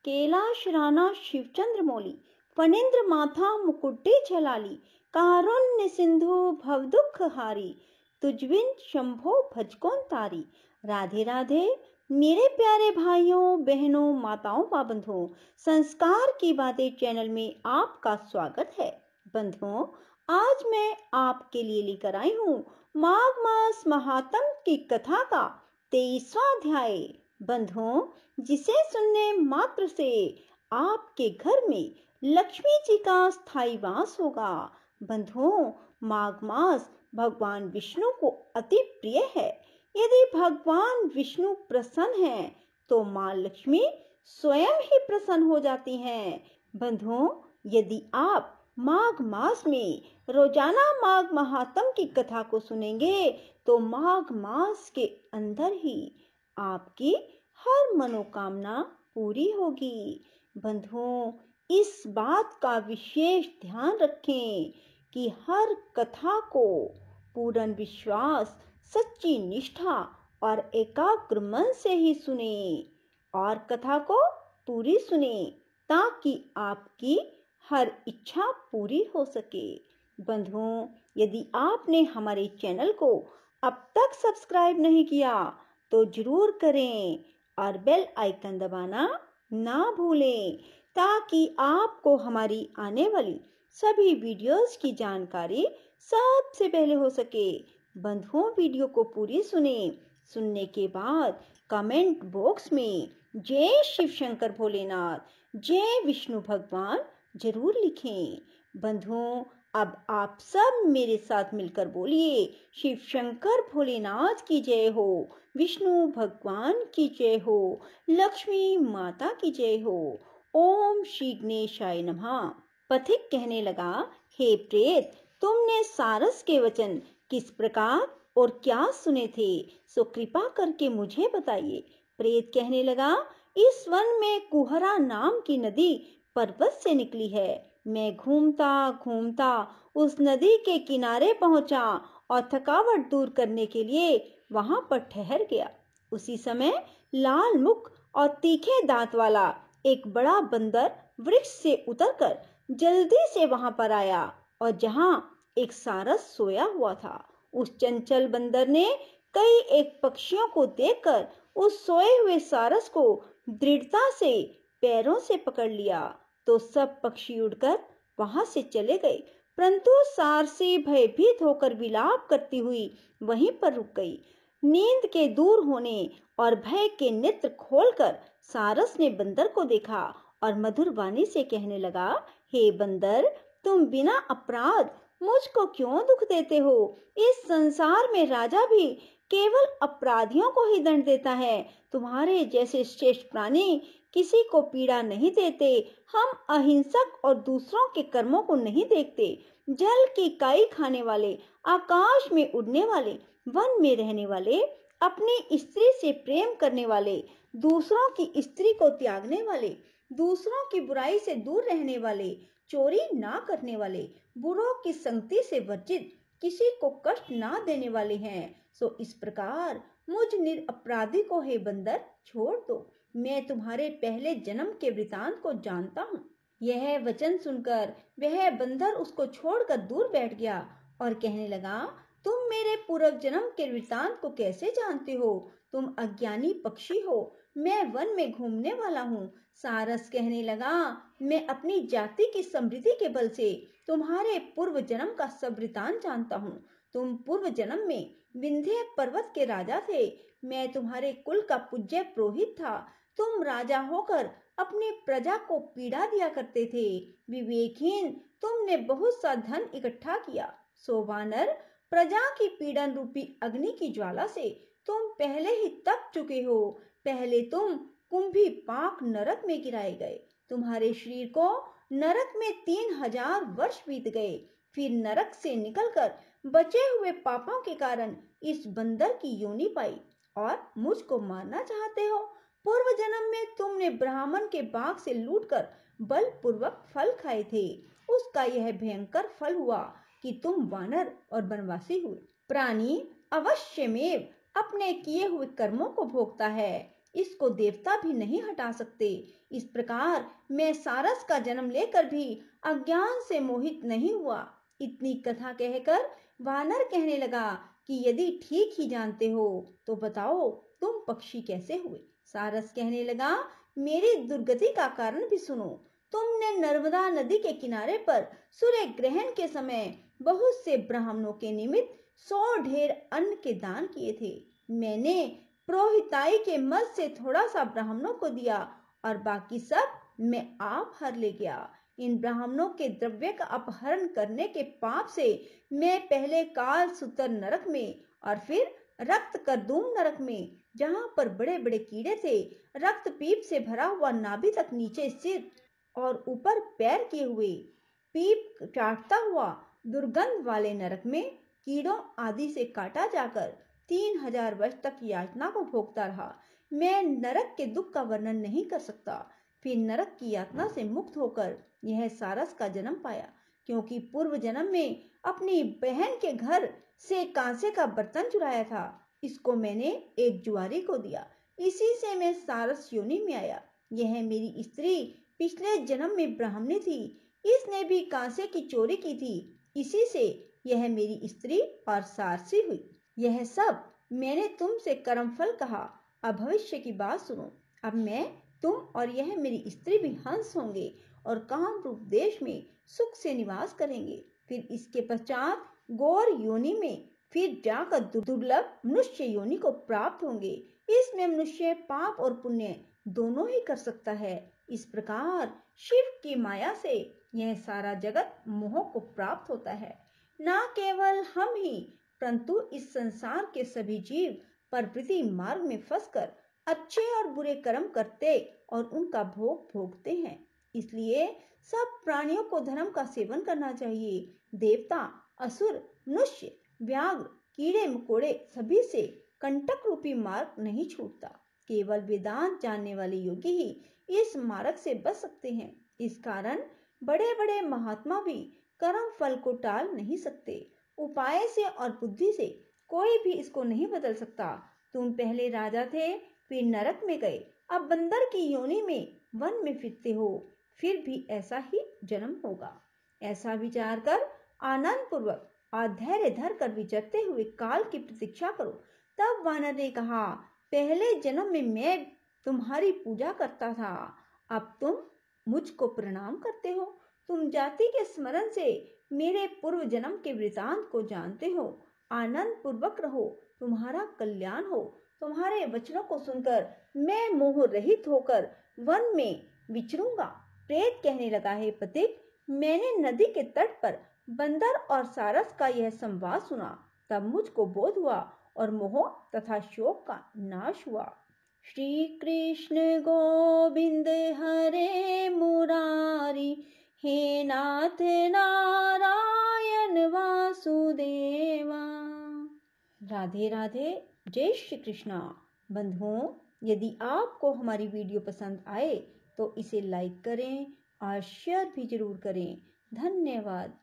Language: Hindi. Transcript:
कैलाश राणा शिवचंद्र मौली, फणींद्र माथा मुकुटे झलाली, कारुण्य सिंधु भवदुख हारी, तुझबिन शंभो भज कौन तारी। राधे राधे मेरे प्यारे भाइयों बहनों माताओं पाबंधों, संस्कार की बातें चैनल में आपका स्वागत है। बंधुओं, आज मैं आपके लिए लेकर आई हूँ माघ मास महात्म की कथा का 23वां अध्याय। बंधुओं, जिसे सुनने मात्र से आपके घर में लक्ष्मी जी का स्थायी वास होगा। बंधुओं, माघ मास भगवान विष्णु को अति प्रिय है। यदि भगवान विष्णु प्रसन्न हैं, तो मां लक्ष्मी स्वयं ही प्रसन्न हो जाती हैं। बंधुओं, यदि आप माघ मास में रोजाना माघ महात्म की कथा को सुनेंगे, तो माघ मास के अंदर ही आपकी हर मनोकामना पूरी होगी। बंधुओं, इस बात का विशेष ध्यान रखें कि हर कथा को पूर्ण विश्वास, सच्ची निष्ठा और एकाग्र मन से ही सुने और कथा को पूरी सुने, ताकि आपकी हर इच्छा पूरी हो सके। बंधुओं, यदि आपने हमारे चैनल को अब तक सब्सक्राइब नहीं किया, तो जरूर करें और बेल आइकन दबाना ना भूलें, ताकि आपको हमारी आने वाली सभी वीडियोस की जानकारी सबसे पहले हो सके। बंधुओं, वीडियो को पूरी सुने। सुनने के बाद कमेंट बॉक्स में जय शिव शंकर भोलेनाथ, जय विष्णु भगवान जरूर लिखें। बंधुओं, अब आप सब मेरे साथ मिलकर बोलिए, शिव शंकर भोलेनाथ की जय हो, विष्णु भगवान की जय हो, लक्ष्मी माता की जय हो। ओम श्री गणेशाय नमः। पथिक कहने लगा, हे प्रेत, तुमने सारस के वचन किस प्रकार और क्या सुने थे, सो कृपा करके मुझे बताइए। प्रेत कहने लगा, इस वन में कुहरा नाम की नदी पर्वत से निकली है। मैं घूमता घूमता उस नदी के किनारे पहुंचा और थकावट दूर करने के लिए वहां पर ठहर गया। उसी समय लाल मुख और तीखे दांत वाला एक बड़ा बंदर वृक्ष से उतरकर जल्दी से वहां पर आया, और जहां एक सारस सोया हुआ था, उस चंचल बंदर ने कई एक पक्षियों को देखकर उस सोए हुए सारस को दृढ़ता से पैरों से पकड़ लिया, तो सब पक्षी उड़कर वहां से चले गए। परंतु सारसी भयभीत होकर विलाप करती हुई वहीं पर रुक गई। नींद के दूर होने और भय के नेत्र खोलकर सारस ने बंदर को देखा और मधुर वाणी से कहने लगा, हे बंदर, तुम बिना अपराध मुझको क्यों दुख देते हो? इस संसार में राजा भी केवल अपराधियों को ही दंड देता है। तुम्हारे जैसे श्रेष्ठ प्राणी किसी को पीड़ा नहीं देते। हम अहिंसक और दूसरों के कर्मों को नहीं देखते। जल की काई खाने वाले, आकाश में उड़ने वाले, वन में रहने वाले, अपनी स्त्री से प्रेम करने वाले, दूसरों की स्त्री को त्यागने वाले, दूसरों की बुराई से दूर रहने वाले, चोरी ना करने वाले, बुरों की संगति से वर्जित, किसी को कष्ट ना देने वाले हैं। सो इस प्रकार मुझ निरपराधी को हे बंदर छोड़ दो। मैं तुम्हारे पहले जन्म के वृतांत को जानता हूँ। यह वचन सुनकर वह बंदर उसको छोड़कर दूर बैठ गया और कहने लगा, तुम मेरे पूर्व जन्म के वृतांत को कैसे जानते हो? तुम अज्ञानी पक्षी हो। मैं वन में घूमने वाला हूँ। सारस कहने लगा, मैं अपनी जाति की समृद्धि के बल से तुम्हारे पूर्व जन्म का सब वृतांत जानता हूँ। तुम पूर्व जन्म में विंध्य पर्वत के राजा थे। मैं तुम्हारे कुल का पूज्य पुरोहित था। तुम राजा होकर अपनी प्रजा को पीड़ा दिया करते थे। विवेकहीन, तुमने बहुत सा धन इकट्ठा किया। सो वानर, प्रजा की पीड़न रूपी अग्नि की ज्वाला से तुम पहले ही तप चुके हो। पहले तुम कुंभी पाक नरक में गिराए गए। तुम्हारे शरीर को नरक में 3000 वर्ष बीत गए। फिर नरक से निकलकर बचे हुए पापों के कारण इस बंदर की योनि पाई और मुझको मारना चाहते हो। पूर्व जन्म में तुमने ब्राह्मण के बाग से लूटकर बलपूर्वक फल खाए थे। उसका यह भयंकर फल हुआ कि तुम वानर और वनवासी हुए। प्राणी अवश्यमेव अपने किए हुए कर्मों को भोगता है। इसको देवता भी नहीं हटा सकते। इस प्रकार मैं सारस का जन्म लेकर भी अज्ञान से मोहित नहीं हुआ। इतनी कथा कहकर वानर कहने लगा कि यदि ठीक ही जानते हो तो बताओ तुम पक्षी कैसे हुए। सारस कहने लगा, मेरी दुर्गति का कारण भी सुनो। तुमने नर्मदा नदी के किनारे पर सूर्य ग्रहण के समय बहुत से ब्राह्मणों के निमित्त 100 ढेर अन्न के दान किए थे। मैंने पुरोहिताई के मद से थोड़ा सा ब्राह्मणों को दिया और बाकी सब मैं आप हर ले गया। इन ब्राह्मणों के द्रव्य का अपहरण करने के पाप से मैं पहले काल सूत्र नरक में और फिर रक्त करदूम नरक में, जहां पर बड़े बड़े कीड़े थे, रक्त पीप से भरा हुआ नाभि तक नीचे स्थित और ऊपर पैर किए हुए, पीप चाटता हुआ दुर्गंध वाले नरक में कीड़ों आदि से काटा जाकर 3000 वर्ष तक यातना को भोगता रहा। मैं नरक के दुख का वर्णन नहीं कर सकता। फिर नरक की यातना से मुक्त होकर यह सारस का जन्म पाया, क्योंकि पूर्व जन्म में अपनी बहन के घर से कांसे का बर्तन चुराया था। इसको मैंने एक जुआरी को दिया, इसी से मैं सारस योनि में आया। यह मेरी स्त्री पिछले जन्म में ब्राह्मणी थी, इसने भी कांसे की चोरी की थी, इसी से यह मेरी स्त्री और सारसी हुई। यह सब मैंने तुमसे कर्मफल कहा। अब भविष्य की बात सुनो। अब मैं, तुम और यह मेरी स्त्री भी हंस होंगे और काम रूप देश में सुख से निवास करेंगे। फिर इसके पश्चात गौर योनि में फिर जाकर दुर्लभ मनुष्य योनि को प्राप्त होंगे। इसमें मनुष्य पाप और पुण्य दोनों ही कर सकता है। इस प्रकार शिव की माया से यह सारा जगत मोह को प्राप्त होता है। न केवल हम ही, परंतु इस संसार के सभी जीव प्रवृत्ति मार्ग में फंसकर अच्छे और बुरे कर्म करते और उनका भोग भोगते हैं। इसलिए सब प्राणियों को धर्म का सेवन करना चाहिए। देवता, असुर, मनुष्य, व्याघ्र, कीड़े मकोड़े सभी से कंटक रूपी मार्ग नहीं छूटता। केवल वेदांत जानने वाले योगी ही इस मार्ग से बच सकते हैं। इस कारण बड़े बड़े महात्मा भी कर्म फल को टाल नहीं सकते। उपाय से और बुद्धि से कोई भी इसको नहीं बदल सकता। तुम पहले राजा थे, फिर नरक में गए, अब बंदर की योनि में वन में फिरते हो, फिर भी ऐसा ही जन्म होगा। ऐसा विचार कर आनंद पूर्वक और धैर्य धर कर विचरते हुए काल की प्रतीक्षा करो। तब वानर ने कहा, पहले जन्म में मैं तुम्हारी पूजा करता था, अब तुम मुझको प्रणाम करते हो। तुम जाति के स्मरण से मेरे पूर्व जन्म के वृतांत को जानते हो। आनंद पूर्वक रहो, तुम्हारा कल्याण हो। तुम्हारे वचनों को सुनकर मैं मोह रहित होकर वन में विचरूंगा। प्रेत कहने लगा, हे पथिक, मैंने नदी के तट पर बंदर और सारस का यह संवाद सुना, तब मुझको बोध हुआ और मोह तथा शोक का नाश हुआ। श्री कृष्ण गोविंद हरे मुरारी, हे नाथ नारायण वासुदेवा। राधे राधे। जय श्री कृष्णा। बंधुओं, यदि आपको हमारी वीडियो पसंद आए तो इसे लाइक करें और शेयर भी जरूर करें। धन्यवाद।